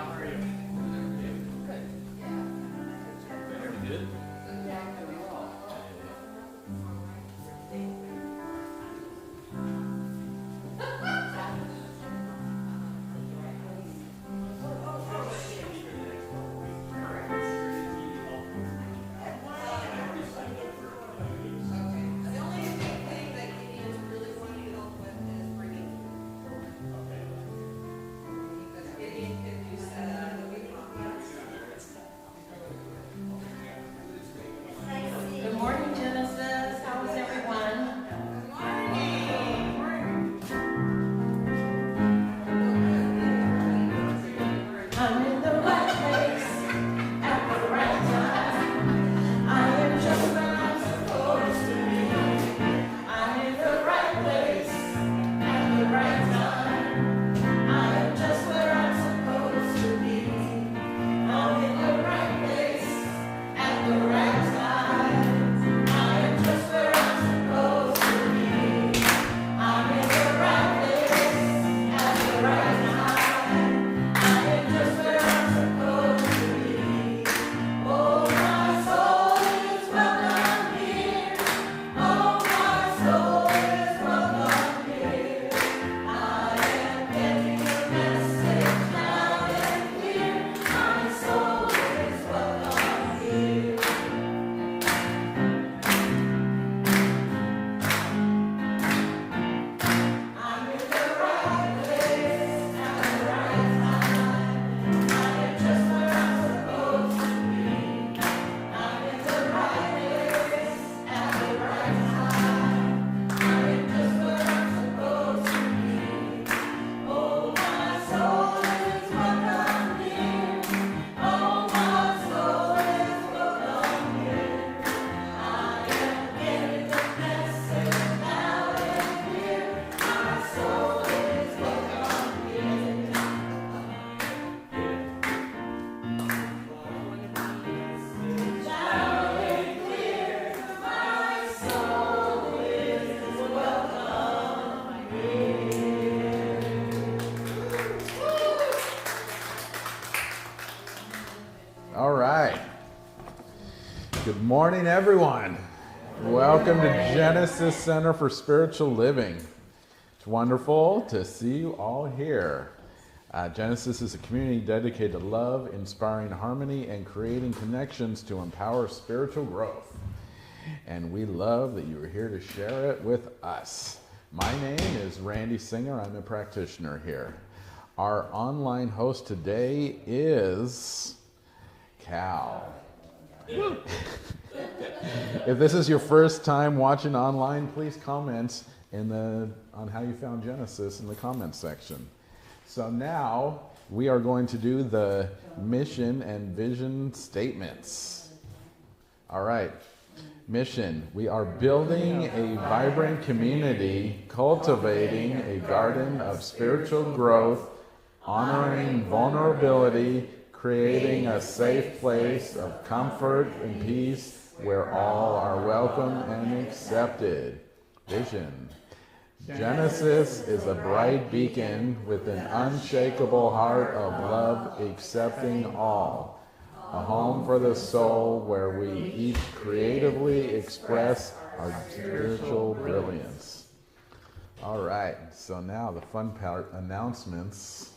how are you? Good. Yeah. Very good. Good morning, everyone. Welcome to Genesis Center for Spiritual Living. It's wonderful to see you all here. Genesis is a community dedicated to love, inspiring harmony, and creating connections to empower spiritual growth. And we love that you are here to share it with us. My name is Randy Singer. I'm a practitioner here. Our online host today is Cal. If this is your first time watching online, please comment on how you found Genesis in the comments section. So now we are going to do the mission and vision statements. All right. Mission. We are building a vibrant community, cultivating a garden of spiritual growth, honoring vulnerability, creating a safe place of comfort and peace where all are welcome and accepted. Vision. Genesis is a bright beacon with an unshakable heart of love, accepting all. A home for the soul where we each creatively express our spiritual brilliance. All right, so now the fun part, announcements.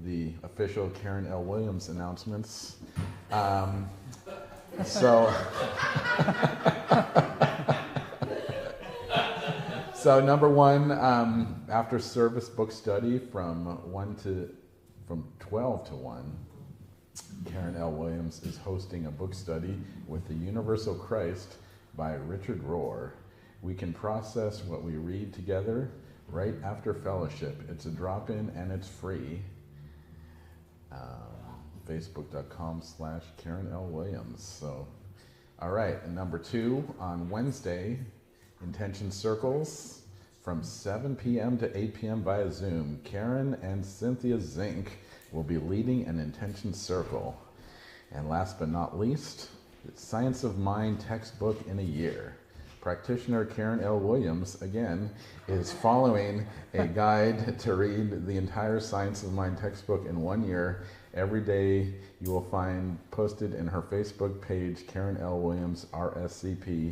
The official Karen L. Williams announcements. So number one, after service book study from 12 to 1, Karen L. Williams is hosting a book study with the Universal Christ by Richard Rohr. We can process what we read together right after fellowship. It's a drop-in and it's free. Facebook.com/Karen L. Williams. So, all right. And number two, on Wednesday, Intention Circles from 7 p.m. to 8 p.m. via Zoom. Karen and Cynthia Zink will be leading an Intention Circle. And last but not least, the Science of Mind textbook in a year. Practitioner Karen L. Williams, again, is following a guide to read the entire Science of Mind textbook in 1 year. Every day you will find posted in her Facebook page, Karen L. Williams, RSCP,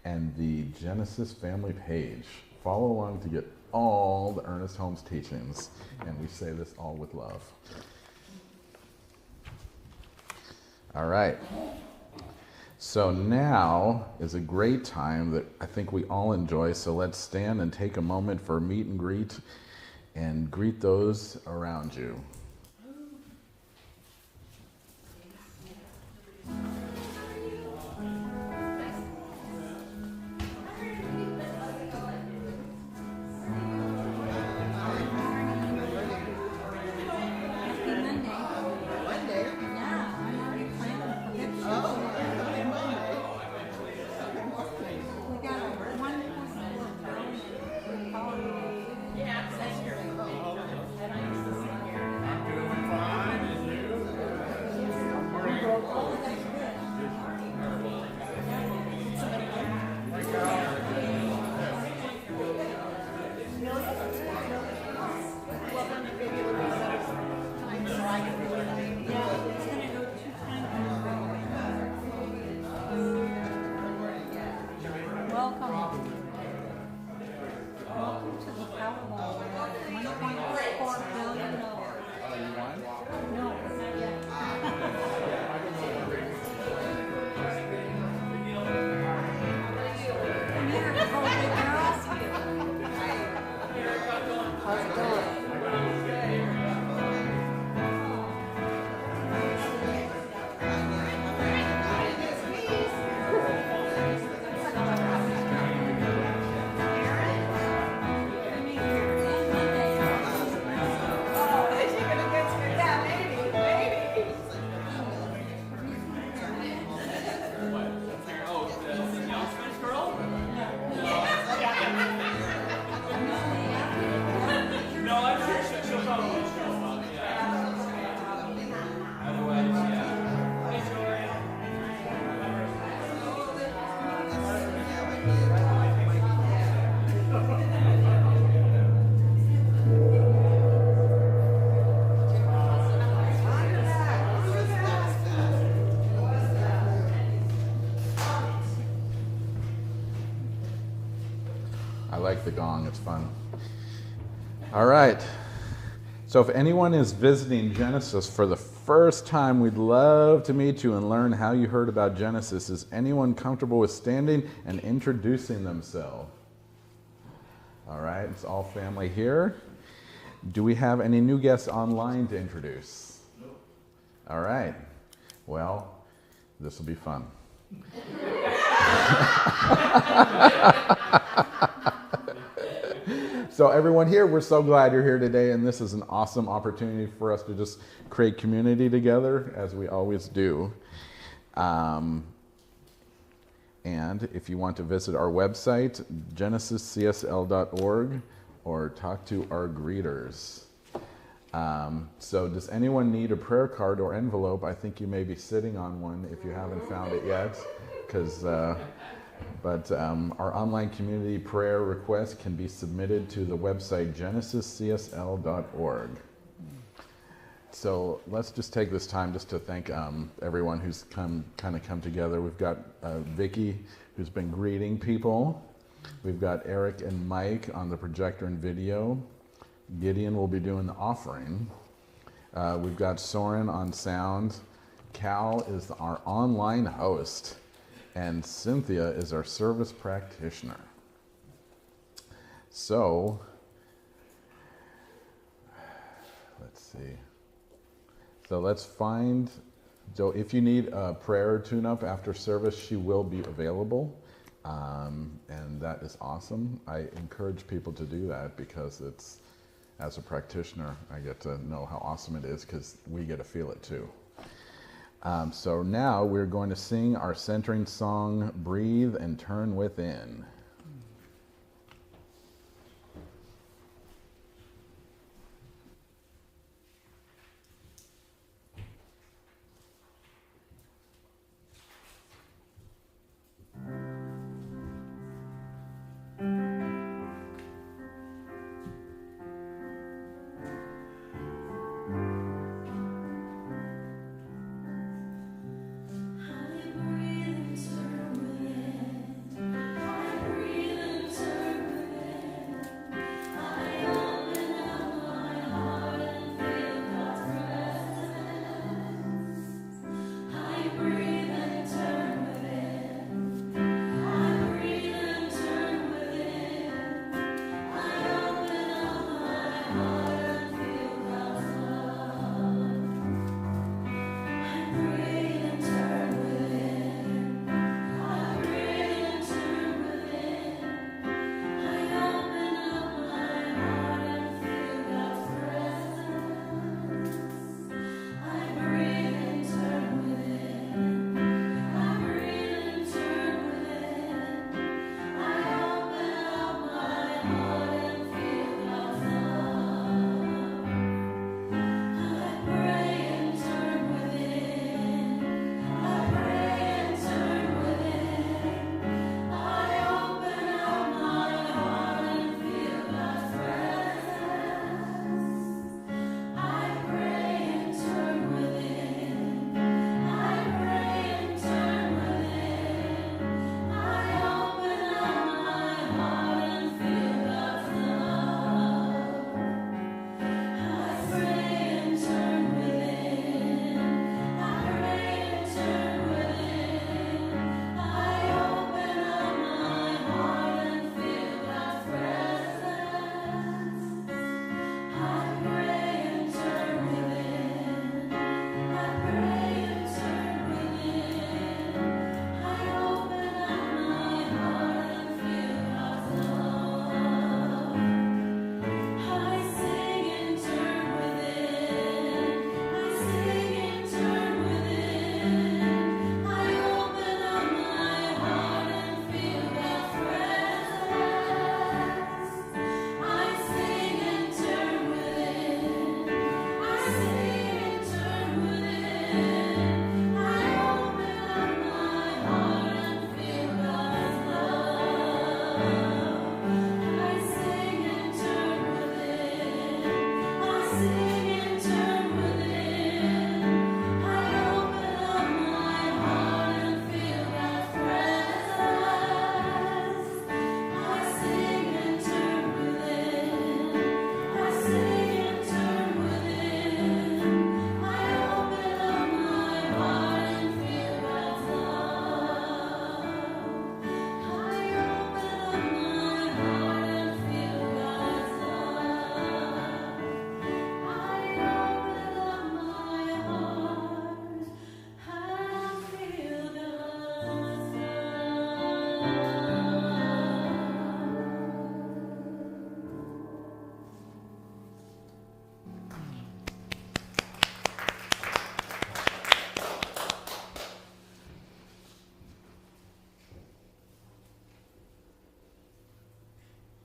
and the Genesis family page. Follow along to get all the Ernest Holmes teachings, and we say this all with love. All right. So now is a great time that I think we all enjoy, so let's stand and take a moment for a meet and greet those around you. I like the gong, it's fun. All right, so if anyone is visiting Genesis for the first time, we'd love to meet you and learn how you heard about Genesis. Is anyone comfortable with standing and introducing themselves? All right, it's all family here. Do we have any new guests online to introduce? No. All right, well, this will be fun. So everyone here, we're so glad you're here today, and this is an awesome opportunity for us to just create community together, as we always do. And if you want to visit our website, genesiscsl.org, or talk to our greeters. So does anyone need a prayer card or envelope? I think you may be sitting on one if you haven't found it yet, but our online community prayer requests can be submitted to the website genesiscsl.org. So let's just take this time just to thank everyone who's come together. We've got Vicky, who's been greeting people. We've got Eric and Mike on the projector and video. Gideon will be doing the offering. We've got Soren on sound. Cal is our online host. And Cynthia is our service practitioner. So, let's see. So if you need a prayer tune-up after service, she will be available. And that is awesome. I encourage people to do that because as a practitioner, I get to know how awesome it is because we get to feel it too. So now we're going to sing our centering song, Breathe and Turn Within.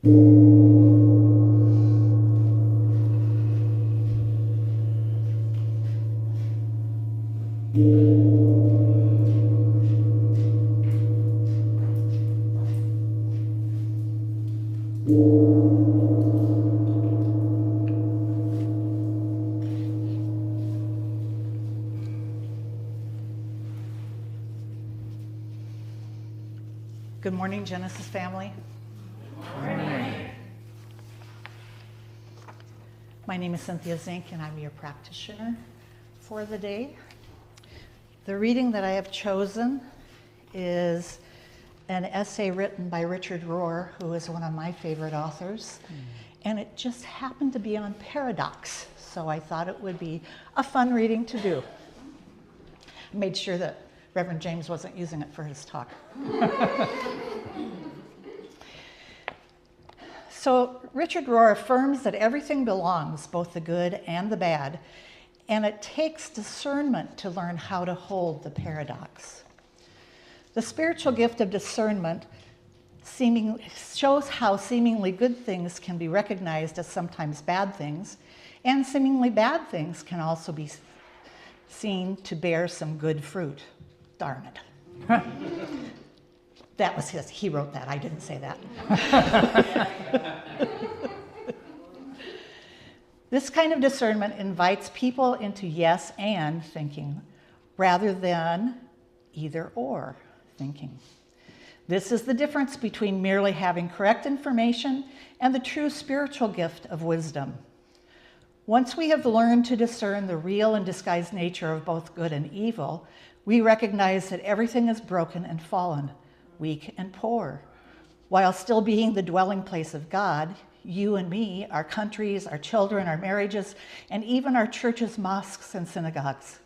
Good morning, Genesis family. Good morning. My name is Cynthia Zink, and I'm your practitioner for the day. The reading that I have chosen is an essay written by Richard Rohr, who is one of my favorite authors, and it just happened to be on paradox, so I thought it would be a fun reading to do. I made sure that Reverend James wasn't using it for his talk. So Richard Rohr affirms that everything belongs, both the good and the bad, and it takes discernment to learn how to hold the paradox. The spiritual gift of discernment shows how seemingly good things can be recognized as sometimes bad things, and seemingly bad things can also be seen to bear some good fruit. Darn it. That was his. He wrote that. I didn't say that. This kind of discernment invites people into yes and thinking rather than either or thinking. This is the difference between merely having correct information and the true spiritual gift of wisdom. Once we have learned to discern the real and disguised nature of both good and evil, we recognize that everything is broken and fallen, weak and poor. While still being the dwelling place of God, you and me, our countries, our children, our marriages, and even our churches, mosques, and synagogues.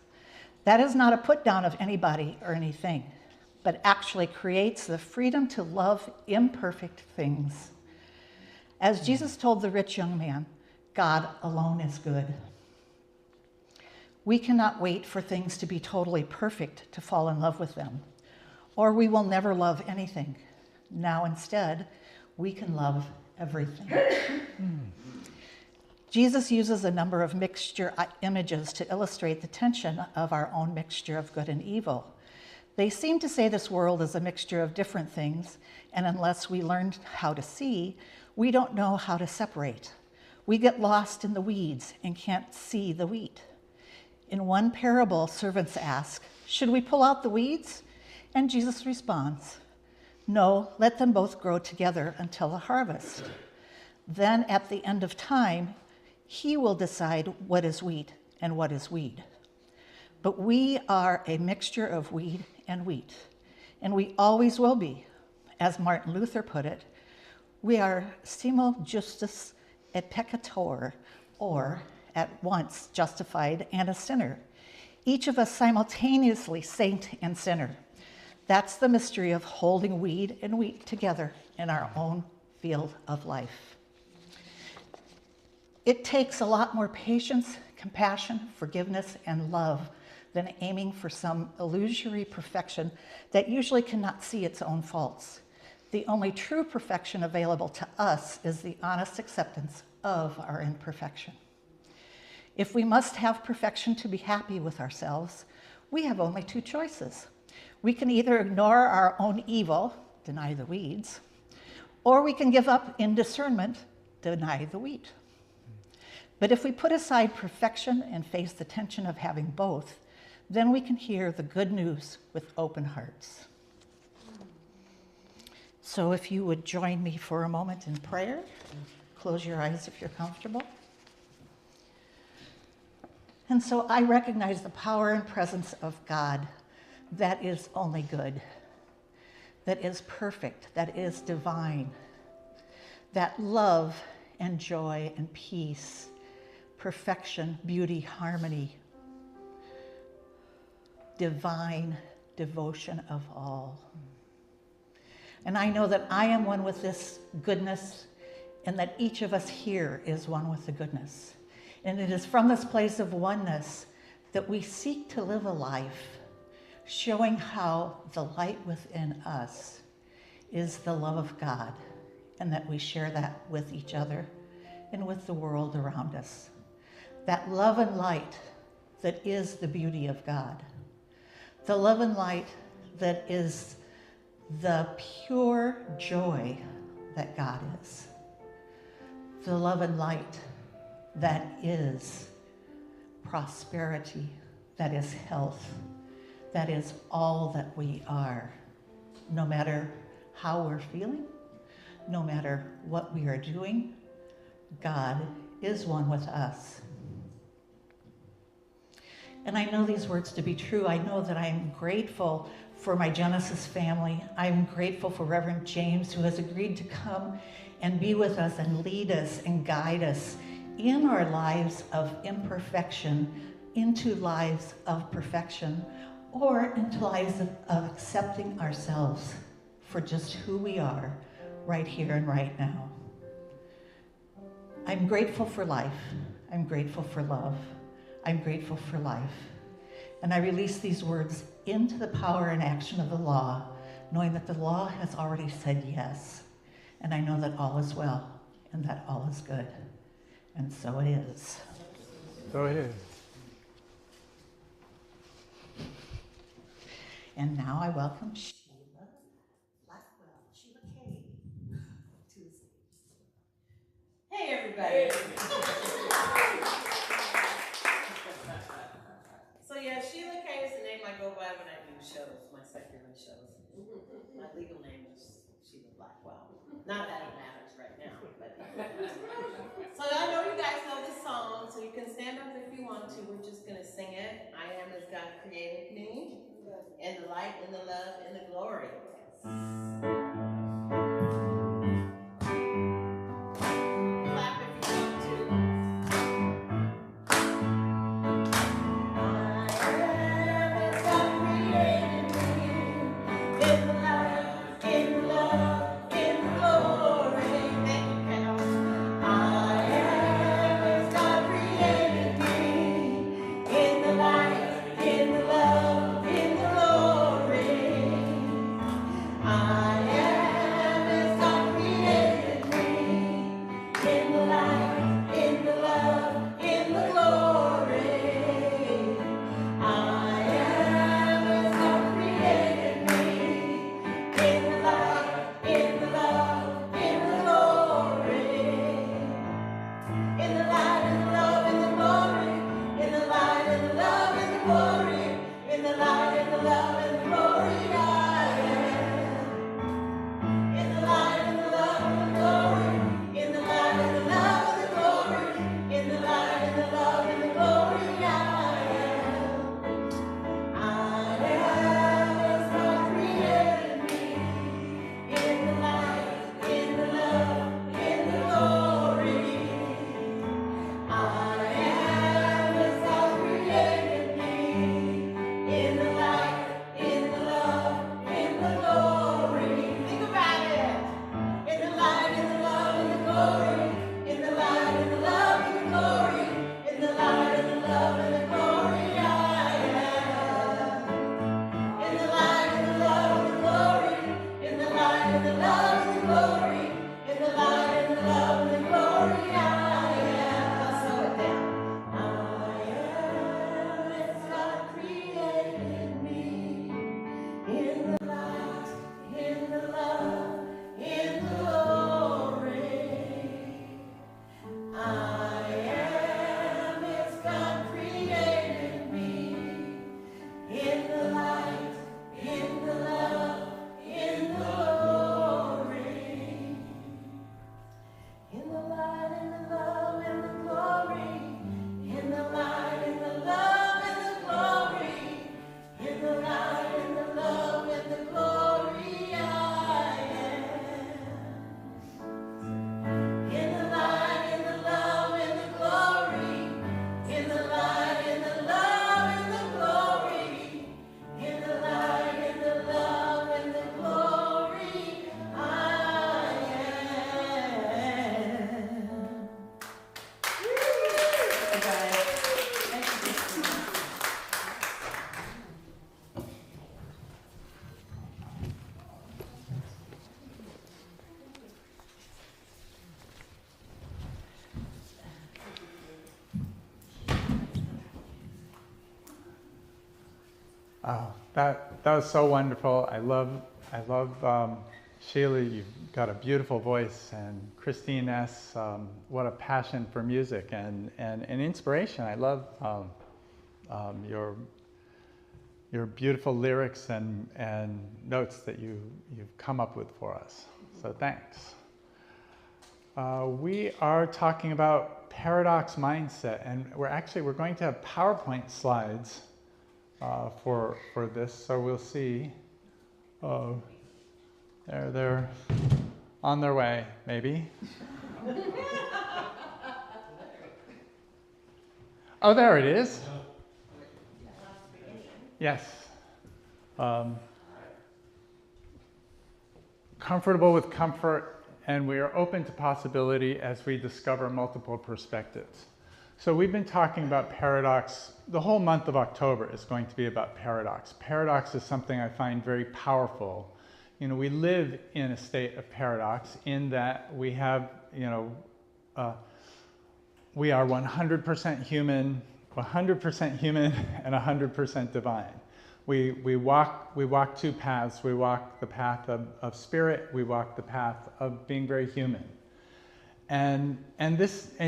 That is not a put down of anybody or anything, but actually creates the freedom to love imperfect things. As Jesus told the rich young man, God alone is good. We cannot wait for things to be totally perfect to fall in love with them, or we will never love anything. Now instead, we can love everything. Jesus uses a number of mixture images to illustrate the tension of our own mixture of good and evil. They seem to say this world is a mixture of different things, and unless we learn how to see, we don't know how to separate. We get lost in the weeds and can't see the wheat. In one parable, servants ask, "Should we pull out the weeds?" And Jesus responds, "No, let them both grow together until the harvest. Then at the end of time, he will decide what is wheat and what is weed." But we are a mixture of weed and wheat, and we always will be. As Martin Luther put it, we are simul justus et peccator, or at once justified and a sinner. Each of us simultaneously saint and sinner. That's the mystery of holding weed and wheat together in our own field of life. It takes a lot more patience, compassion, forgiveness, and love than aiming for some illusory perfection that usually cannot see its own faults. The only true perfection available to us is the honest acceptance of our imperfection. If we must have perfection to be happy with ourselves, we have only two choices. We can either ignore our own evil, deny the weeds, or we can give up in discernment, deny the wheat. But if we put aside perfection and face the tension of having both, then we can hear the good news with open hearts. So if you would join me for a moment in prayer, close your eyes if you're comfortable. And so I recognize the power and presence of God that is only good, that is perfect, that is divine, that love and joy and peace, perfection, beauty, harmony, divine devotion of all. And I know that I am one with this goodness, and that each of us here is one with the goodness. And it is from this place of oneness that we seek to live a life showing how the light within us is the love of God and that we share that with each other and with the world around us. That love and light that is the beauty of God. The love and light that is the pure joy that God is. The love and light that is prosperity, that is health, that is all that we are, no matter how we're feeling, no matter what we are doing. God is one with us. And I know these words to be true. I know that I'm grateful for my Genesis family. I'm grateful for Reverend James, who has agreed to come and be with us and lead us and guide us in our lives of imperfection into lives of perfection, or into lives of accepting ourselves for just who we are right here and right now. I'm grateful for life. I'm grateful for love. I'm grateful for life. And I release these words into the power and action of the law, knowing that the law has already said yes. And I know that all is well and that all is good. And so it is. So it is. And now I welcome Sheila Blackwell, Sheila K. to the stage. Hey, everybody. So yeah, Sheila K is the name I go by when I do shows, my secular shows. My legal name is Sheila Blackwell. Not that it matters right now, but. So I know you guys know this song, so you can stand up if you want to. We're just gonna sing it. I am as God created me, in the light, in the love, in the glory. Clap if you want to. In Oh, that was so wonderful. I love Sheila. You've got a beautiful voice, and ChristineEss, what a passion for music and an inspiration. I love your beautiful lyrics and notes that you've come up with for us. So thanks. We are talking about paradox mindset, and we're going to have PowerPoint slides for this. So we'll see. They're on their way, maybe. Oh, there it is. Yes. Comfortable with comfort, and we are open to possibility as we discover multiple perspectives. So we've been talking about paradox. The whole month of October is going to be about paradox. Paradox is something I find very powerful. You know, we live in a state of paradox in that we have, we are 100% human, 100% human, and 100% divine. We walk two paths. We walk the path of spirit. We walk the path of being very human. And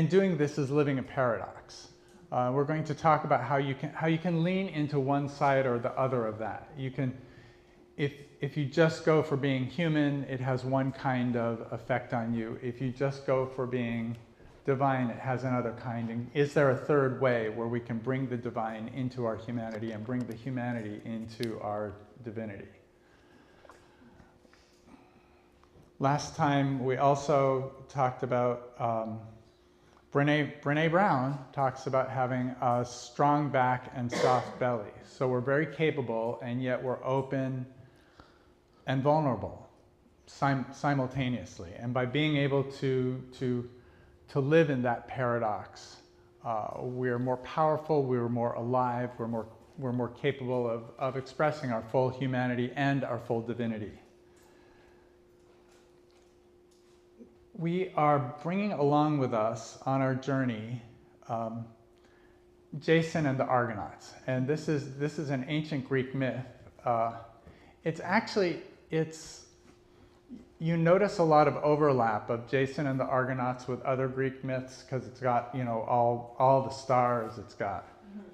doing this is living a paradox. We're going to talk about how you can lean into one side or the other of that. You can, if you just go for being human, it has one kind of effect on you. If you just go for being divine, it has another kind. And is there a third way where we can bring the divine into our humanity and bring the humanity into our divinity? Last time we also talked about, Brene Brown talks about having a strong back and soft belly. So we're very capable, and yet we're open and vulnerable simultaneously. And by being able to live in that paradox, we're more powerful, we're more alive, we're more capable of expressing our full humanity and our full divinity. We are bringing along with us on our journey Jason and the Argonauts, and this is an ancient Greek myth. You notice a lot of overlap of Jason and the Argonauts with other Greek myths because it's got all the stars. It's got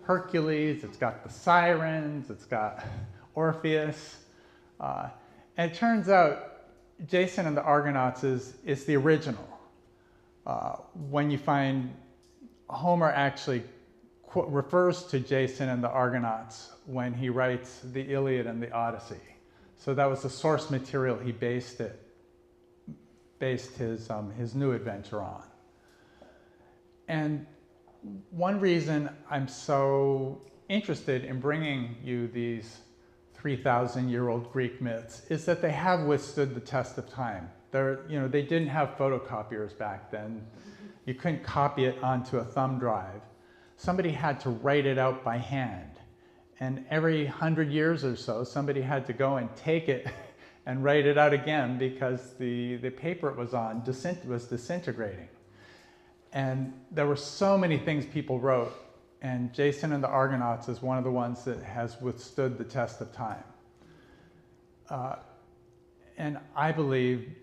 Hercules. It's got the sirens. It's got Orpheus, and it turns out Jason and the Argonauts is the original. When you find Homer actually refers to Jason and the Argonauts when he writes the Iliad and the Odyssey. So that was the source material he based his new adventure on. And one reason I'm so interested in bringing you these 3,000-year-old Greek myths is that they have withstood the test of time. They didn't have photocopiers back then. You couldn't copy it onto a thumb drive. Somebody had to write it out by hand. And every 100 years or so, somebody had to go and take it and write it out again because the paper it was on was disintegrating. And there were so many things people wrote, and Jason and the Argonauts is one of the ones that has withstood the test of time. And I believe,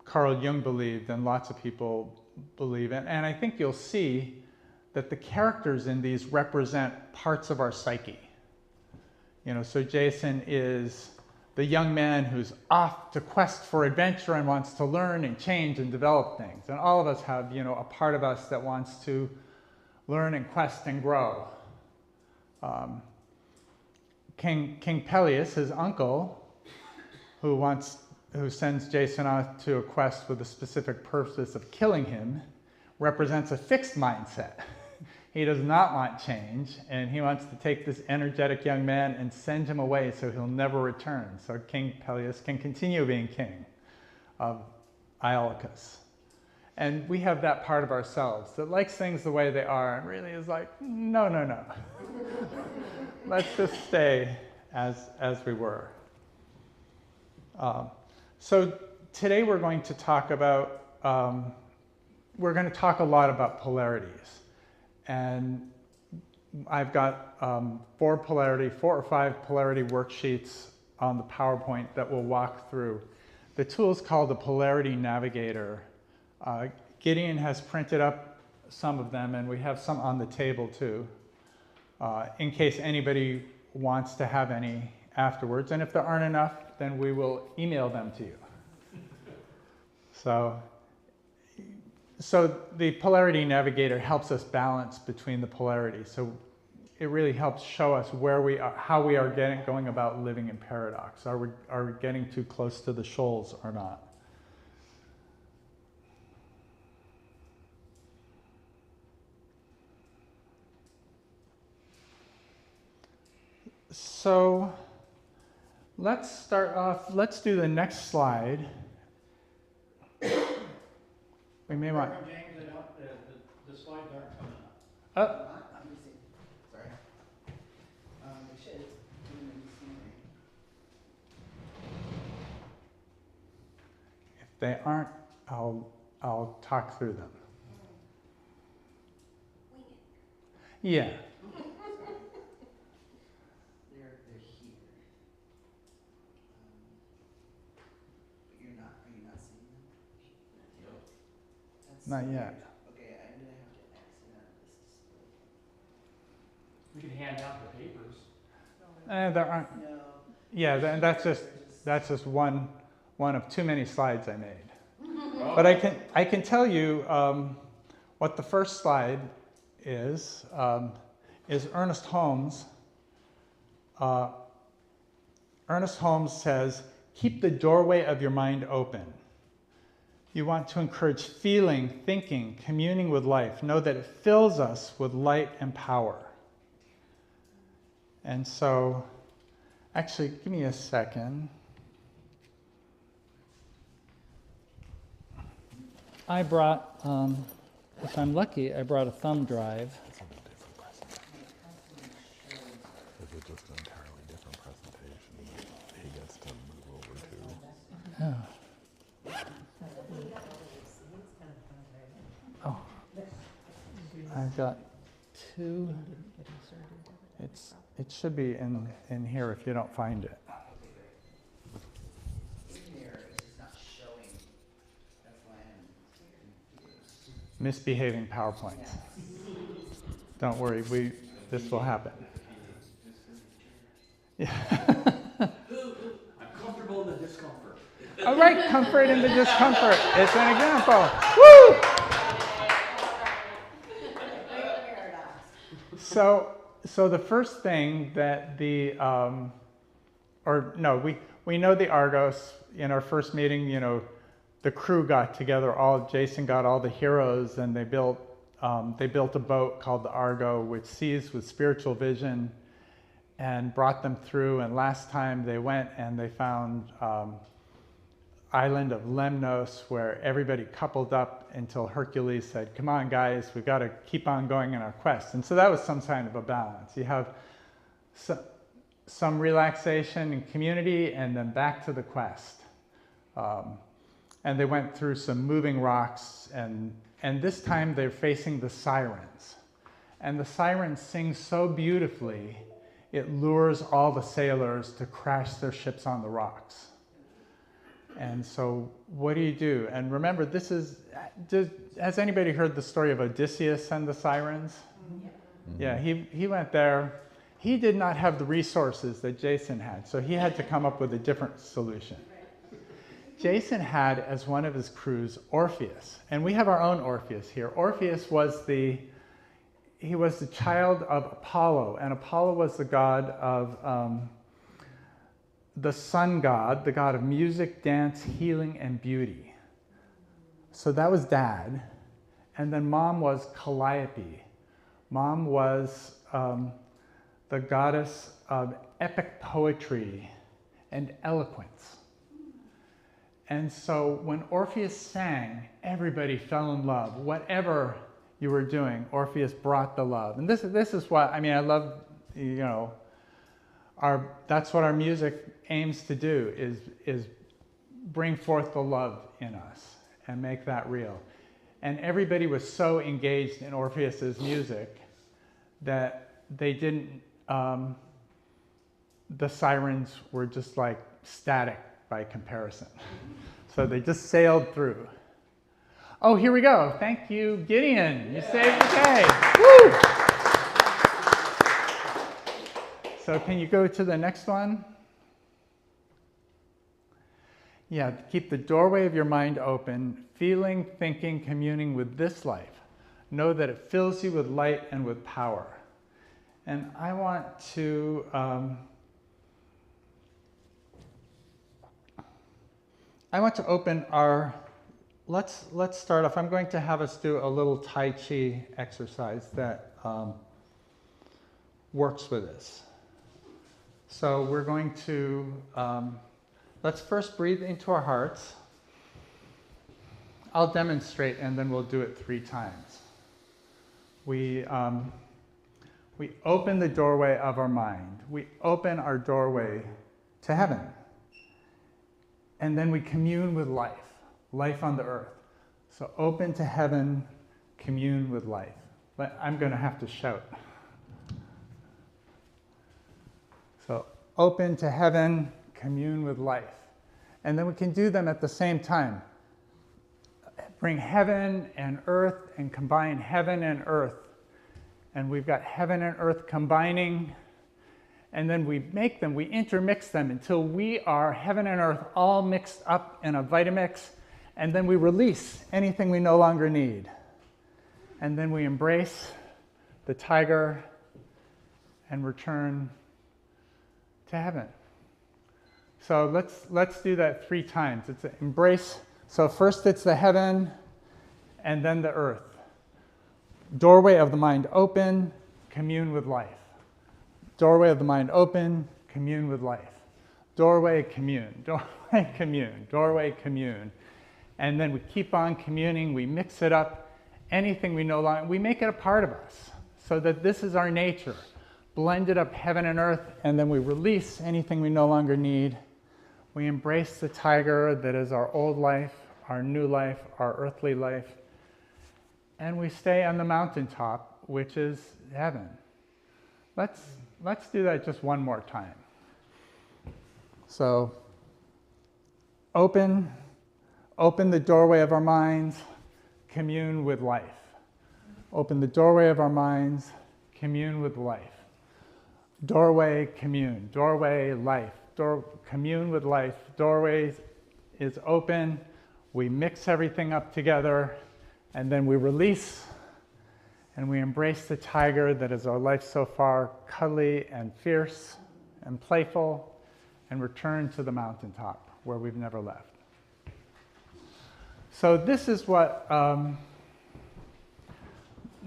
Carl Jung believed, and lots of people believe, and I think you'll see that the characters in these represent parts of our psyche. So Jason is the young man who's off to quest for adventure and wants to learn and change and develop things. And all of us have, a part of us that wants to learn and quest and grow. King Peleus, his uncle, who sends Jason off to a quest with the specific purpose of killing him, represents a fixed mindset. He does not want change, and he wants to take this energetic young man and send him away so he'll never return, so King Peleus can continue being king of Iolcus. And we have that part of ourselves that likes things the way they are and really is like, no. Let's just stay as we were. So today we're going to talk about, we're going to talk a lot about polarities. And I've got 4 or 5 polarity worksheets on the PowerPoint that we'll walk through. The tool is called the Polarity Navigator. Gideon has printed up some of them, and we have some on the table too, in case anybody wants to have any afterwards. And if there aren't enough, then we will email them to you. So the Polarity Navigator helps us balance between the polarities. So it really helps show us where we are, how we are going about living in paradox. Are we getting too close to the shoals or not? So let's start off, let's do the next slide. We may want... James, the slides aren't coming up. Let me see. Sorry. They should. If they aren't, I'll talk through them. Yeah. They're here. But are you not seeing them? That's Not so yet. weird. Okay, I'm gonna have to exit out of this display. We can hand out the papers. There aren't. No. Yeah, that's just one of too many slides I made. Oh. But I can tell you what the first slide is Ernest Holmes. Ernest Holmes says, "Keep the doorway of your mind open. You want to encourage feeling, thinking, communing with life. Know that it fills us with light and power." And so, actually, give me a second. I brought, if I'm lucky, I brought a thumb drive. It's a different presentation. It's just an entirely different presentation that he gets to move over to. Oh, I've got 2. It should be in here if you don't find it. In here, it's just not showing. That's why I'm confused. Misbehaving PowerPoint. Don't worry, this will happen. Yeah. I'm comfortable in the discomfort. All right, comfort in the discomfort. It's an example. Woo! So the first thing that we know the Argos. In our first meeting, the crew got together, Jason got all the heroes, and they built a boat called the Argo, which sees with spiritual vision, and brought them through. And last time they went and they found island of Lemnos, where everybody coupled up until Hercules said, "Come on, guys, we've got to keep on going in our quest." And so that was some kind of a balance. You have some relaxation and community, and then back to the quest. And they went through some moving rocks, and this time they're facing the sirens. And the sirens sing so beautifully, it lures all the sailors to crash their ships on the rocks. And so what do? And remember, has anybody heard the story of Odysseus and the sirens? Yeah, he went there. He did not have the resources that Jason had, so he had to come up with a different solution. Jason had, as one of his crews, Orpheus. And we have our own Orpheus here. Orpheus was the child of Apollo, and Apollo was the god of the sun god, the god of music, dance, healing, and beauty. So that was dad. And then mom was Calliope. Mom was the goddess of epic poetry and eloquence. And so when Orpheus sang, everybody fell in love. Whatever you were doing, Orpheus brought the love. And this is what, I love, that's what our music aims to do, is bring forth the love in us and make that real. And everybody was so engaged in Orpheus's music that they didn't, the sirens were just like static by comparison. So they just sailed through. Oh, here we go. Thank you, Gideon. You saved the day. Woo! So can you go to the next one? Yeah, keep the doorway of your mind open, feeling, thinking, communing with this life. Know that it fills you with light and with power. And I want to open our, let's start off. I'm going to have us do a little Tai Chi exercise that works with this. So we're going to, let's first breathe into our hearts. I'll demonstrate and then we'll do it 3 times. We open the doorway of our mind. We open our doorway to heaven. And then we commune with life, life on the earth. So open to heaven, commune with life. But I'm going to have to shout. So open to heaven, commune with life. And then we can do them at the same time. Bring heaven and earth and combine heaven and earth. And we've got heaven and earth combining. And then we make them, we intermix them until we are heaven and earth all mixed up in a Vitamix. And then we release anything we no longer need. And then we embrace the tiger and return to heaven. So let's do that 3 times. It's an embrace. So first it's the heaven and then the earth. Doorway of the mind open, commune with life. Doorway of the mind open, commune with life. Doorway, commune. Doorway, commune. Doorway, commune. And then we keep on communing. We mix it up. Anything we no longer, we make it a part of us so that this is our nature. Blended up heaven and earth, and then we release anything we no longer need. We embrace the tiger that is our old life, our new life, our earthly life. And we stay on the mountaintop, which is heaven. Let's do that just one more time. So, open the doorway of our minds, commune with life. Open the doorway of our minds, commune with life. Doorway, commune. Doorway, life. Commune with life. Doorway is open. We mix everything up together, and then we release, and we embrace the tiger that is our life so far, cuddly and fierce and playful, and return to the mountaintop where we've never left. So this is what,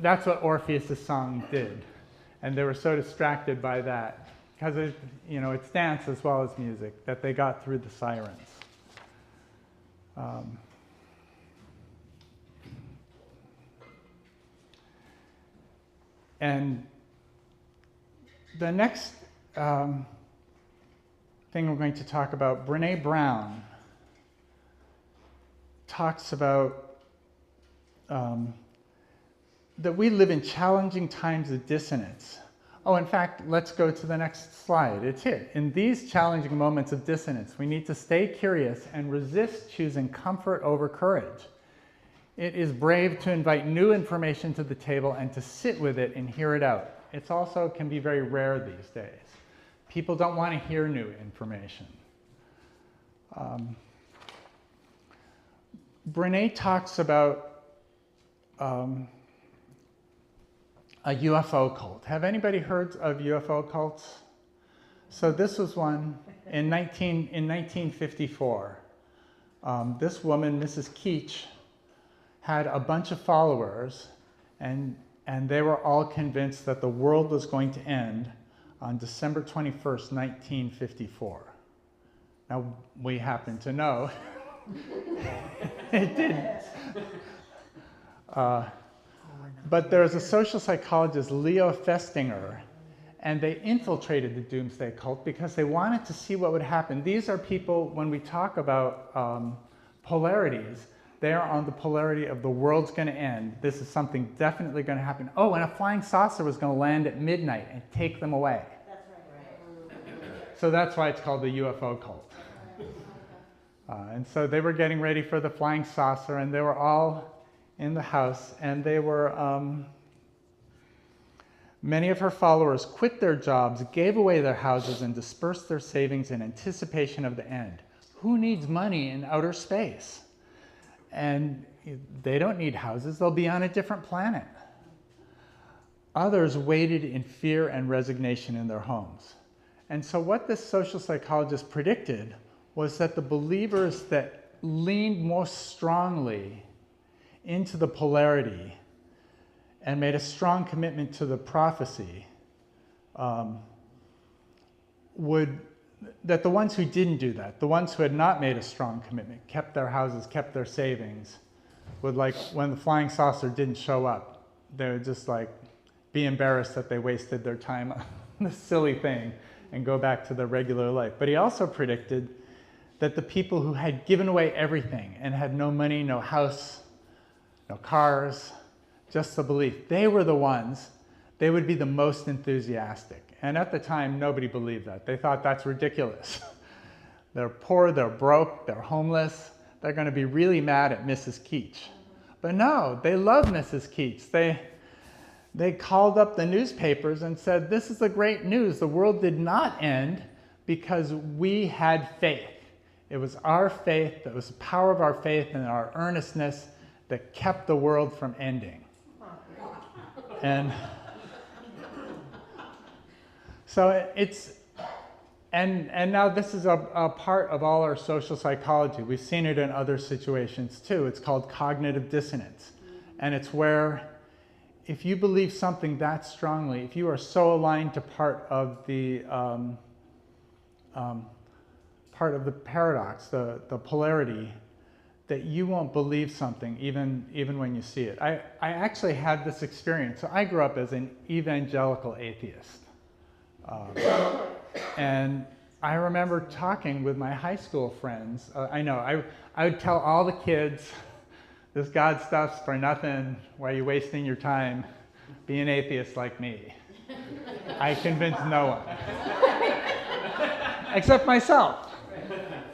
that's what Orpheus' song did. And they were so distracted by that, because it's dance as well as music, that they got through the sirens. And the next thing we're going to talk about, Brené Brown talks about that we live in challenging times of dissonance. Oh, in fact, let's go to the next slide. It's here. In these challenging moments of dissonance, we need to stay curious and resist choosing comfort over courage. It is brave to invite new information to the table and to sit with it and hear it out. It also can be very rare these days. People don't want to hear new information. Brené talks about a UFO cult. Have anybody heard of UFO cults? So this was one in 1954. This woman, Mrs. Keach, had a bunch of followers, and they were all convinced that the world was going to end on December 21st, 1954. Now, we happen to know it didn't. But there's a social psychologist, Leo Festinger, and they infiltrated the doomsday cult because they wanted to see what would happen. These are people, when we talk about polarities, They are on the polarity of the world's going to end. This is something definitely going to happen. Oh, and a flying saucer was going to land at midnight and take them away. That's right. So that's why it's called the UFO cult. And so they were getting ready for the flying saucer, and they were all in the house, and they were, many of her followers quit their jobs, gave away their houses, and dispersed their savings in anticipation of the end. Who needs money in outer space? And they don't need houses, they'll be on a different planet. Others waited in fear and resignation in their homes. And so what this social psychologist predicted was that the believers that leaned most strongly into the polarity and made a strong commitment to the prophecy, that the ones who didn't do that, the ones who had not made a strong commitment, kept their houses, kept their savings, would, like, when the flying saucer didn't show up, they would just like be embarrassed that they wasted their time on this silly thing and go back to their regular life. But he also predicted that the people who had given away everything and had no money, no house, no cars, just the belief, they were the ones, they would be the most enthusiastic. And at the time, nobody believed that. They thought that's ridiculous. They're poor, they're broke, they're homeless. They're going to be really mad at Mrs. Keach. But no, they love Mrs. Keach. They called up the newspapers and said, this is the great news. The world did not end because we had faith. It was our faith, it was the power of our faith and our earnestness that kept the world from ending. And so it's, and now this is a part of all our social psychology. We've seen it in other situations too. It's called cognitive dissonance. And it's where if you believe something that strongly, if you are so aligned to part of the paradox, the polarity, that you won't believe something even when you see it. I actually had this experience. So I grew up as an evangelical atheist. And I remember talking with my high school friends. I would tell all the kids, this God stuff's for nothing. Why are you wasting your time? Be an atheist like me. I convinced no one. Except myself.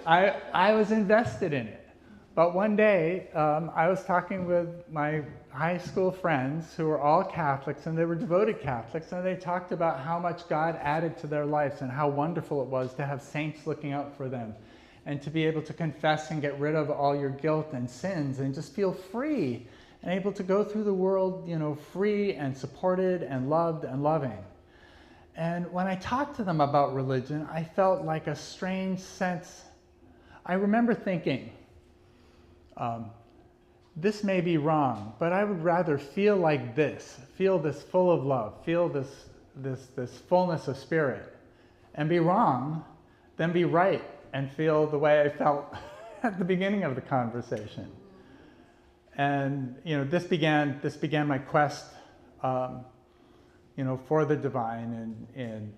I was invested in it. But one day, I was talking with my high school friends who were all Catholics, and they were devoted Catholics, and they talked about how much God added to their lives and how wonderful it was to have saints looking out for them and to be able to confess and get rid of all your guilt and sins and just feel free and able to go through the world, free and supported and loved and loving. And when I talked to them about religion, I felt like a strange sense. I remember thinking, this may be wrong, but I would rather feel like this, feel this full of love, feel this fullness of spirit, and be wrong than be right and feel the way I felt at the beginning of the conversation. And this began my quest, for the divine, and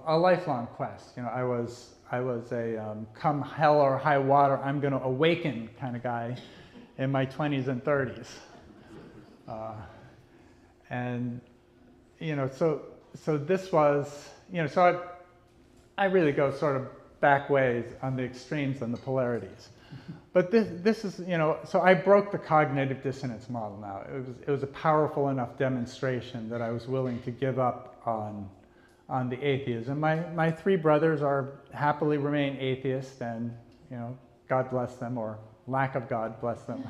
a lifelong quest. I was a come hell or high water, I'm going to awaken kind of guy in my 20s and 30s. So this was, so I really go sort of back ways on the extremes and the polarities. But this is, so I broke the cognitive dissonance model now. It was a powerful enough demonstration that I was willing to give up on the atheism. My three brothers happily remain atheists, and God bless them, or lack of God bless them.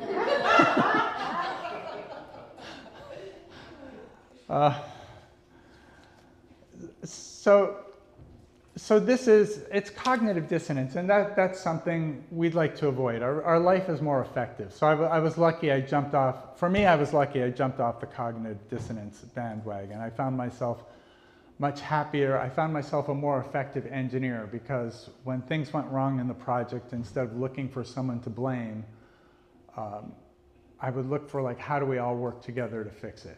So it's cognitive dissonance, and that's something we'd like to avoid. Our life is more effective. So I was lucky I jumped off the cognitive dissonance bandwagon. I found myself much happier. I found myself a more effective engineer, because when things went wrong in the project, instead of looking for someone to blame, I would look for, like, how do we all work together to fix it?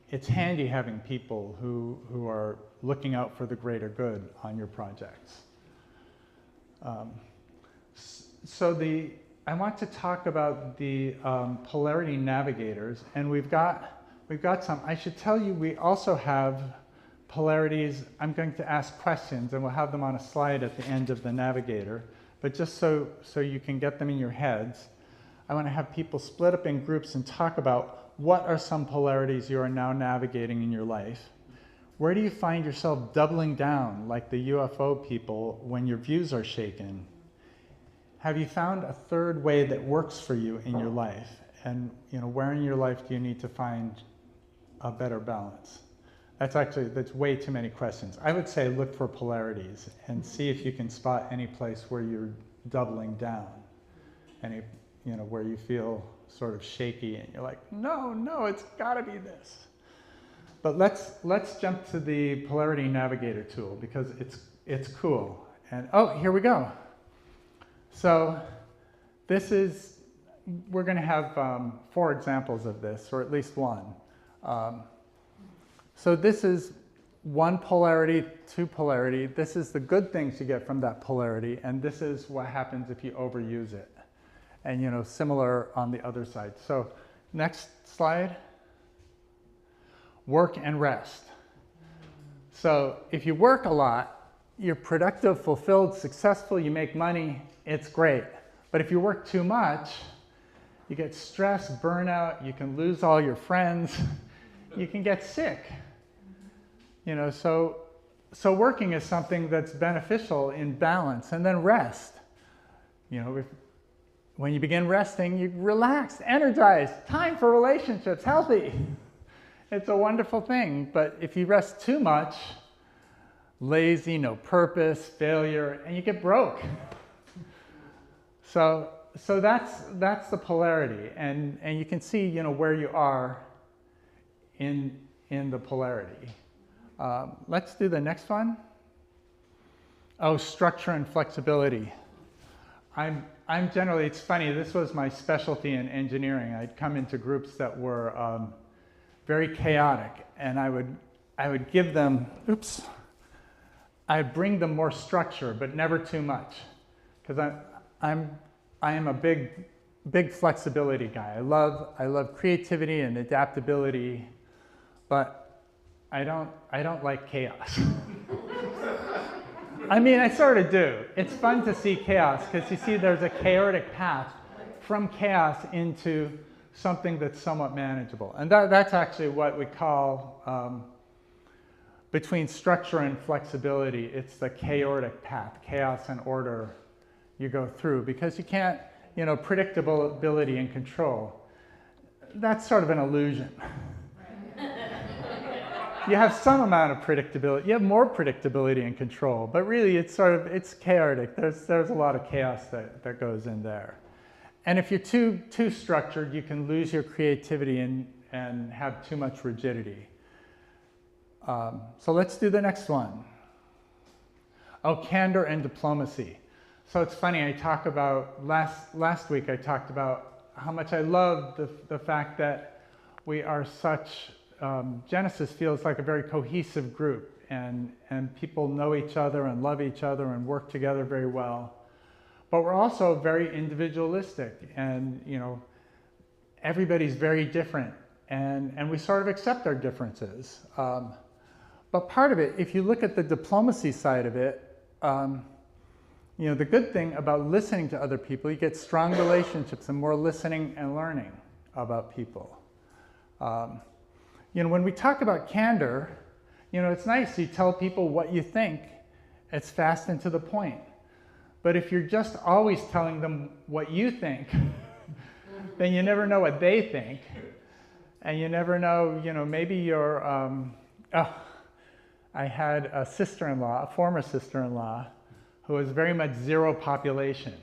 It's handy having people who are looking out for the greater good on your projects. So I want to talk about the polarity navigators, and we've got some. I should tell you, we also have polarities. I'm going to ask questions, and we'll have them on a slide at the end of the navigator. But just so you can get them in your heads, I want to have people split up in groups and talk about what are some polarities you are now navigating in your life. Where do you find yourself doubling down like the UFO people when your views are shaken? Have you found a third way that works for you in your life? And where in your life do you need to find a better balance? That's way too many questions. I would say look for polarities and see if you can spot any place where you're doubling down, where you feel sort of shaky and you're like, no, it's got to be this. But let's jump to the polarity navigator tool because it's cool. And here we go. So we're going to have 4 examples of this, or at least one. So this is 1 polarity, 2 polarity. This is the good things you get from that polarity, and this is what happens if you overuse it. And similar on the other side. So next slide. Work and rest. So if you work a lot, you're productive, fulfilled, successful, you make money, it's great. But if you work too much, you get stress, burnout, you can lose all your friends, you can get sick. So working is something that's beneficial in balance. And then rest. When you begin resting, you relax, energized, time for relationships, healthy. It's a wonderful thing. But if you rest too much, lazy, no purpose, failure, and you get broke. So that's the polarity, and you can see where you are in the polarity. Let's do the next one. Structure and flexibility. I'm generally, it's funny, this was my specialty in engineering. I'd come into groups that were very chaotic, and I would give them, I'd bring them more structure, but never too much, because I am a big flexibility guy. I love creativity and adaptability, but I don't like chaos. I mean, I sort of do. It's fun to see chaos because you see there's a chaotic path from chaos into something that's somewhat manageable. And that's actually what we call, between structure and flexibility, it's the chaotic path, chaos and order you go through, because you can't, predictability and control. That's sort of an illusion. You have some amount of predictability. You have more predictability and control, but really it's chaotic. There's a lot of chaos that goes in there. And if you're too structured, you can lose your creativity and have too much rigidity. So let's do the next one. Candor and diplomacy. So it's funny, I talk about, last week I talked about how much I love the fact that we are such, Genesis feels like a very cohesive group, and people know each other and love each other and work together very well. But we're also very individualistic, and everybody's very different, and we sort of accept our differences. But part of it, if you look at the diplomacy side of it, the good thing about listening to other people, you get strong relationships and more listening and learning about people. When we talk about candor, it's nice. You tell people what you think. It's fast and to the point. But if you're just always telling them what you think, then you never know what they think. And you never know, maybe you're, I had a sister-in-law, a former sister-in-law, who was very much zero population.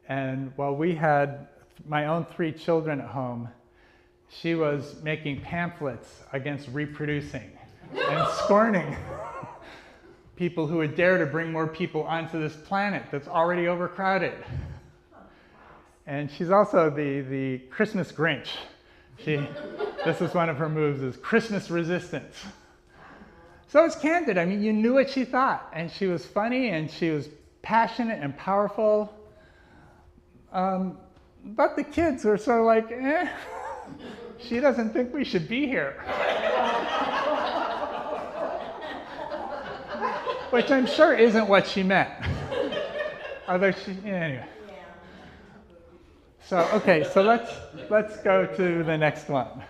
And while we had my own 3 children at home, she was making pamphlets against reproducing and scorning people who would dare to bring more people onto this planet that's already overcrowded. And she's also the Christmas Grinch. This is one of her moves, is Christmas resistance. So it's candid. I mean, you knew what she thought, and she was funny, and she was passionate and powerful. But the kids are sort of like, she doesn't think we should be here. Which I'm sure isn't what she meant. Although anyway. So, okay, so let's go to the next one.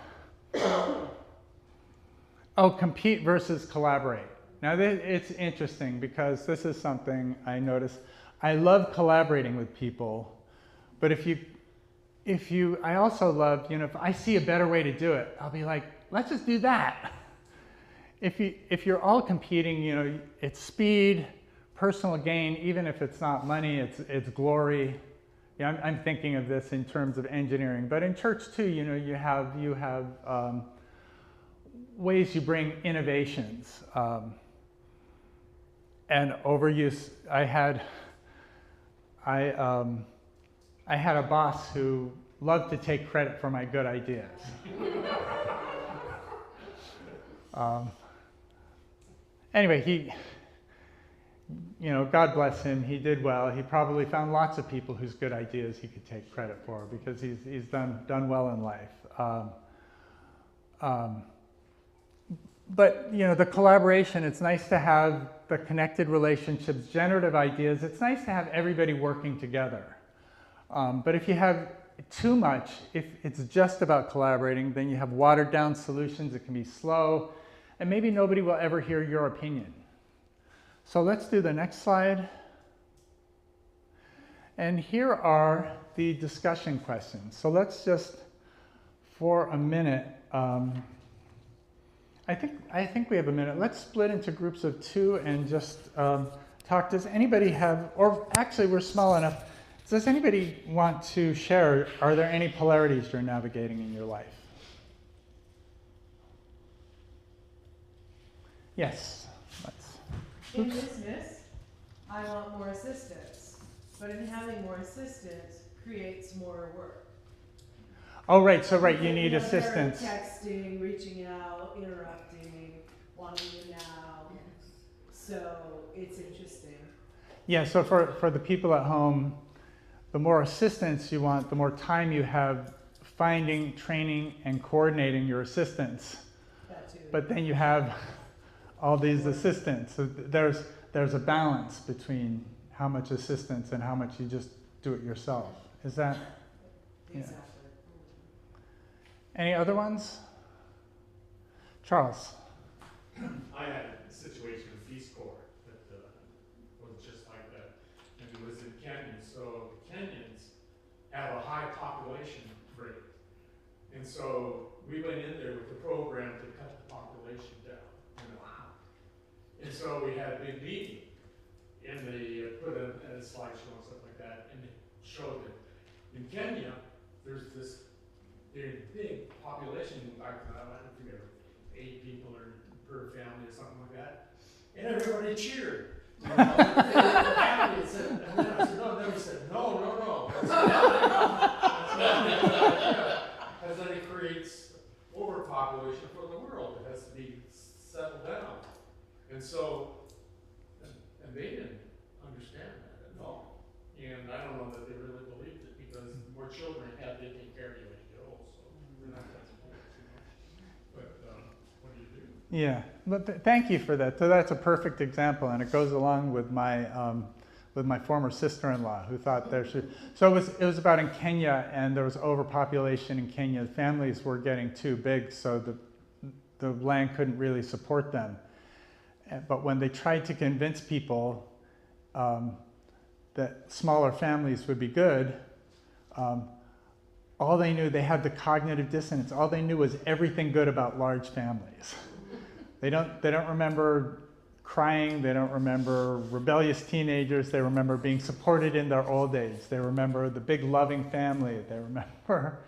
Oh, compete versus collaborate. Now, it's interesting because this is something I notice. I love collaborating with people, but I also love, if I see a better way to do it, I'll be like, let's just do that. If you're all competing, it's speed, personal gain, even if it's not money, it's glory. Yeah, I'm thinking of this in terms of engineering, but in church too, you have ways you bring innovations and overuse. I had a boss who loved to take credit for my good ideas. Anyway, God bless him, he did well. He probably found lots of people whose good ideas he could take credit for because he's done well in life. But the collaboration, it's nice to have the connected relationships, generative ideas. It's nice to have everybody working together. But if you have too much, if it's just about collaborating, then you have watered down solutions. It can be slow, and maybe nobody will ever hear your opinion. So let's do the next slide. And here are the discussion questions. So let's just, for a minute, I think we have a minute. Let's split into groups of 2 and just talk. Does anybody have, or actually we're small enough, does anybody want to share, are there any polarities you're navigating in your life? Yes. In business, I want more assistance, but in having more assistance creates more work. Oh, right. So, right, you need assistance. Texting, reaching out, interrupting, wanting you now. So it's interesting. Yeah. So for the people at home, the more assistance you want, the more time you have finding, training, and coordinating your assistants. That too. But then you have all these assistants. So there's a balance between how much assistance and how much you just do it yourself. Is that? Exactly. Yeah. Any other ones? Charles. I had a situation with Peace Corps that was just like that, and it was in Kenya. So the Kenyans have a high population rate, and so we went in there with the program to cut the population down. And so we had a big meeting, and they put a slideshow and stuff like that, and they showed that in Kenya, there's this big population, I don't forget, 8 people per family or something like that, and everybody cheered. And then I said, no. That's not a good idea, because then it creates overpopulation for the world. It has to be settled down. And so, and they didn't understand that at all. And I don't know that they really believed it, because the more children you have, they take care of you when you get old. So we're not that supportive too much. But what do you do? Yeah, but thank you for that. So that's a perfect example, and it goes along with my former sister-in-law, who thought there should. So it was about in Kenya, and there was overpopulation in Kenya. Families were getting too big, so the land couldn't really support them. But when they tried to convince people that smaller families would be good, all they knew, they had the cognitive dissonance. All they knew was everything good about large families. They don't remember crying. They don't remember rebellious teenagers. They remember being supported in their old age. They remember the big loving family. They remember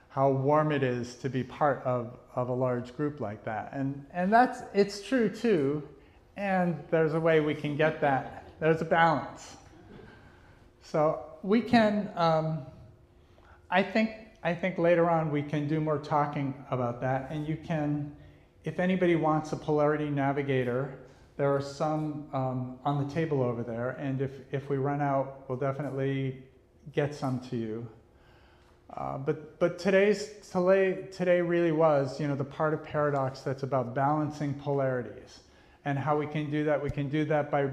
how warm it is to be part of a large group like that. And it's true too, and there's a way we can get that. There's a balance. So we can, I think later on we can do more talking about that, and you can, if anybody wants a polarity navigator, there are some on the table over there, and if we run out, we'll definitely get some to you. But today really was, the part of paradox that's about balancing polarities, and how we can do that. We can do that by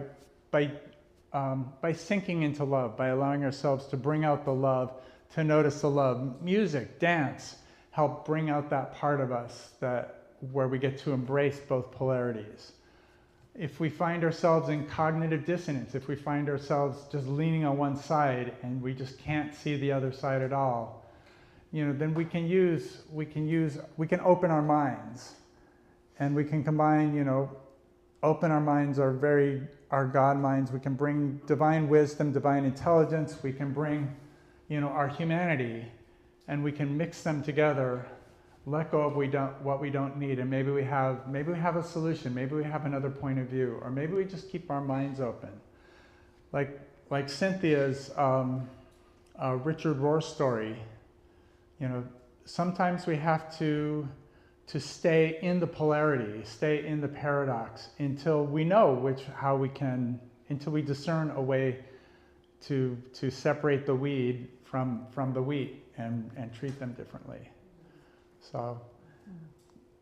sinking into love, by allowing ourselves to bring out the love, to notice the love. Music, dance, help bring out that part of us where we get to embrace both polarities. If we find ourselves in cognitive dissonance, if we find ourselves just leaning on one side and we just can't see the other side at all, then we can open our minds, and we can combine, open our minds, our God minds. We can bring divine wisdom, divine intelligence. We can bring, our humanity, and we can mix them together. Let go of what we don't need, and maybe we have a solution. Maybe we have another point of view, or maybe we just keep our minds open. Like Cynthia's Richard Rohr story. Sometimes we have to stay in the polarity, stay in the paradox until we know until we discern a way to separate the weed from the wheat and treat them differently. So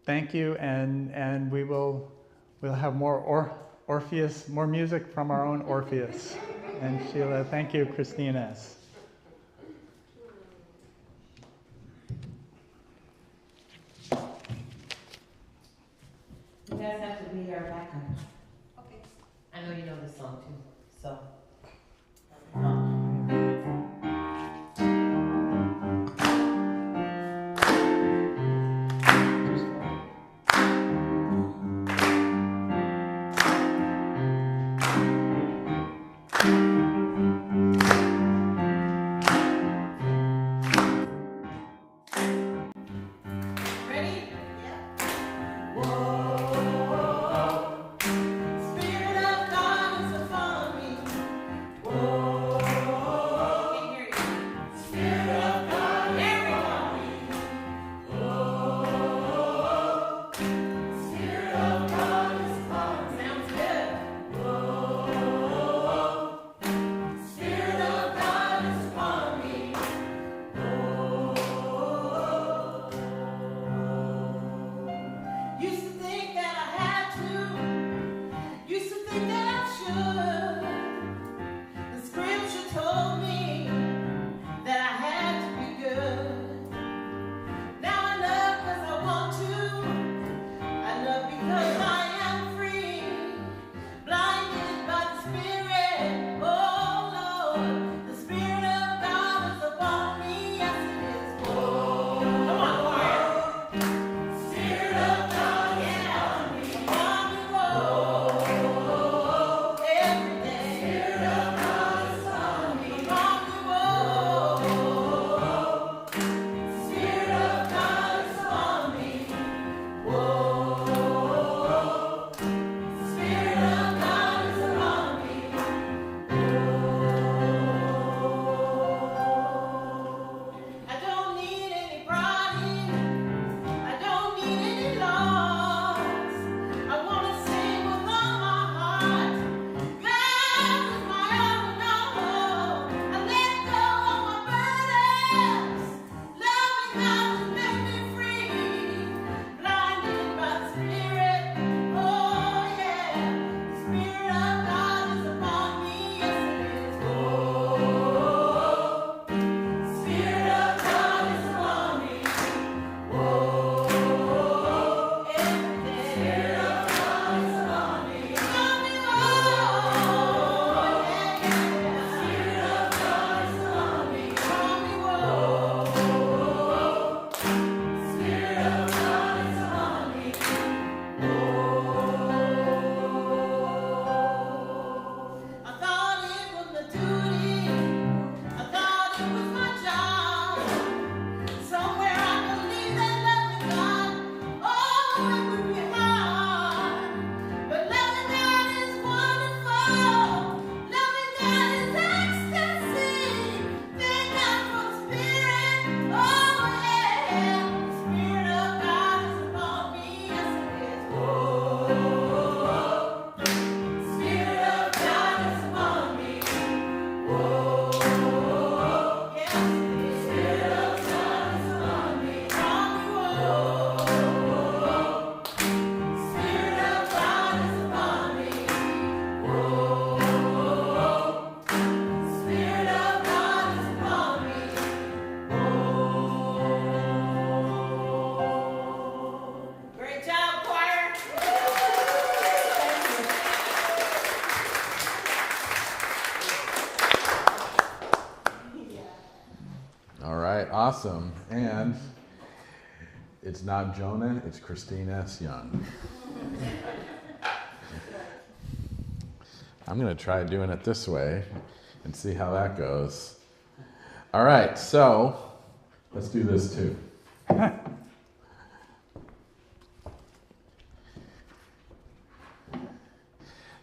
thank you, and we'll have more Orpheus, more music from our own Orpheus. And Sheila, thank you, ChristineEss. You guys have to be our backup. Okay. I know you know this song too, so. Awesome. And it's not Jonah, it's ChristineEss Young. I'm going to try doing it this way and see how that goes. All right, so let's do this too.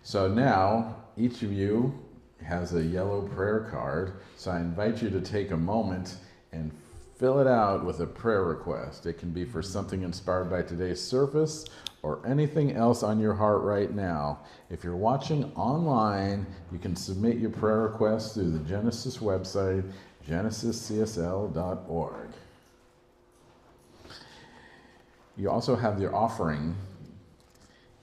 So now each of you has a yellow prayer card, so I invite you to take a moment and fill it out with a prayer request. It can be for something inspired by today's service or anything else on your heart right now. If you're watching online, you can submit your prayer request through the Genesis website, genesiscsl.org. You also have your offering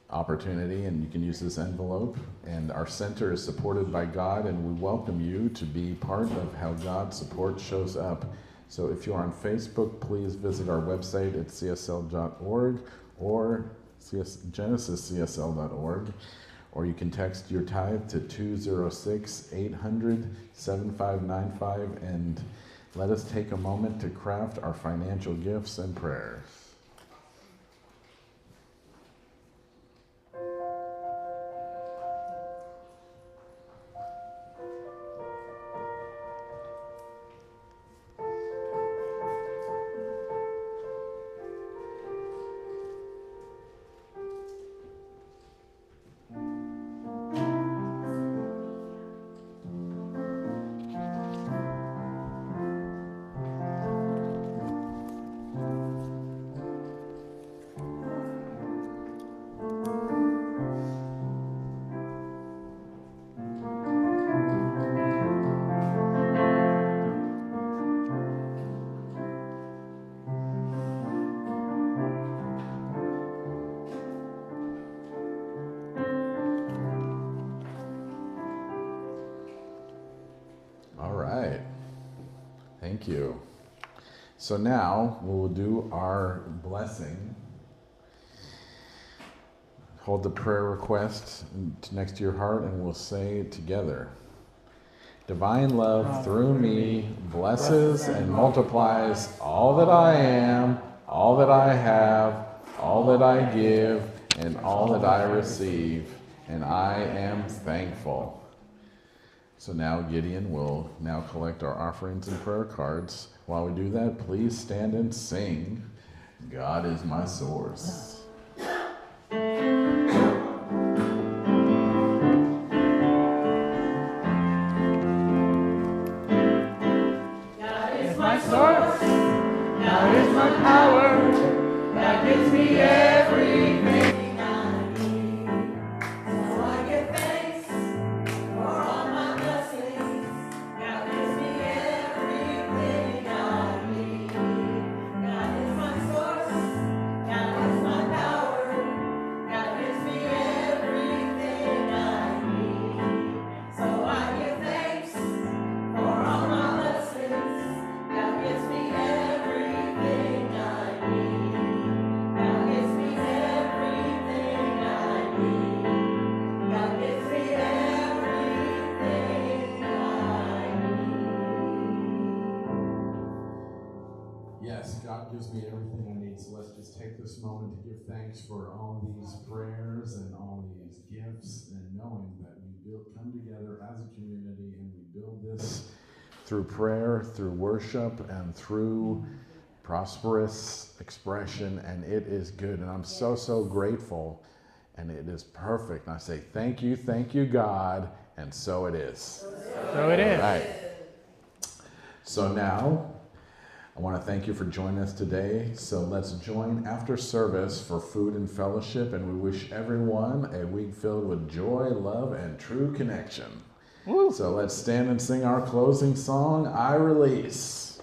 opportunity, and you can use this envelope. And our center is supported by God, and we welcome you to be part of how God's support shows up. So if you're on Facebook, please visit our website at csl.org or genesiscsl.org, or you can text your tithe to 206-800-7595 and let us take a moment to craft our financial gifts and prayers. Thank you. So now we will do our blessing. Hold the prayer request next to your heart and we'll say it together. Divine love through me blesses and multiplies all that I am, all that I have, all that I give, and all that I receive, and I am thankful. So now Gideon will now collect our offerings and prayer cards. While we do that, please stand and sing, God is my source. God is my source, God is my power, God gives me everything. God gives me everything I need. So let's just take this moment to give thanks for all these prayers and all these gifts, and knowing that we come together as a community and we build this through prayer, through worship, and through prosperous expression, and it is good. And I'm so, so grateful, and it is perfect. And I say, thank you, God, and so it is. So it is. All right. So now, I want to thank you for joining us today. So let's join after service for food and fellowship, and we wish everyone a week filled with joy, love, and true connection. Woo. So let's stand and sing our closing song, I Release.